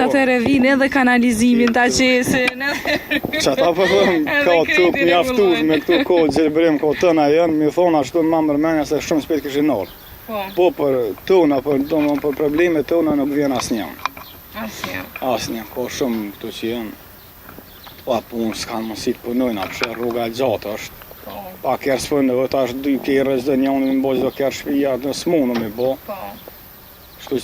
Atëre vinë edhe kanalizimin ta qesin. Që ata po thëmë, ka tuk mjaftush me këtu kohë gjelbrim, kohë tëna janë, mi thonë ashtu në ma mërmenja se shumë shpet këshin orë. Po për tona, për probleme tona nuk vjen asnjë. Asnjë, ka shumë këtu që janë. Pa punë, s'kanë mësi të punojnë, apëshe rruga gjatë është. Pa kërë s'pënë, ta është 2 kërë, çdo njënë me mboj çdo kërë shpija, në s'munu me bo. Shtu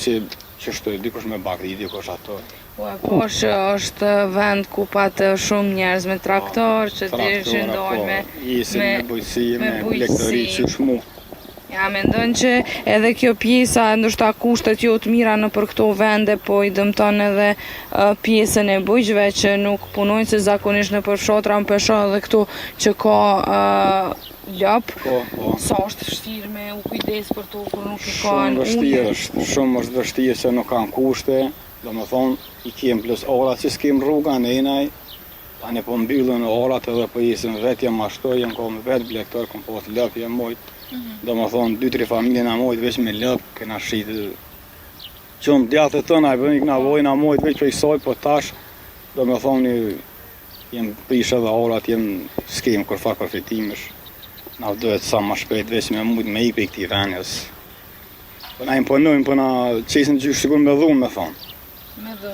që shtoj, dikush me bakri, dikush ato. Po është vend ku patë shumë njerëz me traktor, që të shëndojnë me bujqësi, me lektori që shmu. Ja, mendon që edhe kjo pjesa, ndoshta kushtet jo të mira në për këto vende, po i dëmton edhe pjesën e bujqve që nuk punojnë, se zakonisht në për fshotra më pesho edhe këtu që ka lop. Sa është vështirë me u kujdes për to, kur nuk i kanë ujë. Shumë është vështirë që nuk kanë kushte, do me thonë, i kem plus orat që s'kem rruga në enaj, tani po mbyllën orat edhe po jesim vetë jam ashtu, jam ka me vetë blektor, kom po të lëp jam mojt. Do me thonë, 2-3 familje na mojt veç me lëp, këna shqitë. Qëmë djatë të tëna, i bëni këna vojna mojt veç për i soj, po tash, do me thonë, jem prish edhe orat, s'kem kur far përfitimesh. Na duhet sa ma shpejt veç me mujt me i për i këti venjes. Po na imponojmë, po na qesin gjysh sigur me dhunë, me thonë.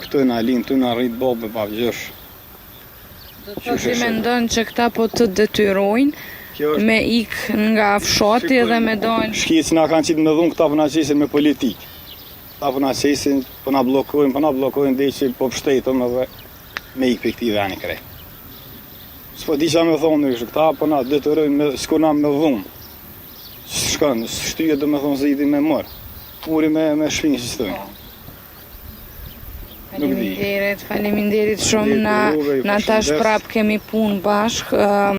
Këtu na linë, këtu na rritë bobë e pavgjysh. Do të ti mendon që këta po të detyrojnë me ik nga fshati dhe me dojnë... Shkicë na kanë qitë me dhunë, këta po na qesin me politikë. Këta po na qesin, po na blokojnë dhe që po pështetëm edhe me ik për këti veni krej. S'po di qa me thonë, këta po na detyrojnë, s'ku na me dhunë. Shkën, shtyje dhe me thonë zidi me mërë. Uri me shpinë që s'tojnë. Faleminderit shumë, na tash prap kemi punë bashkë.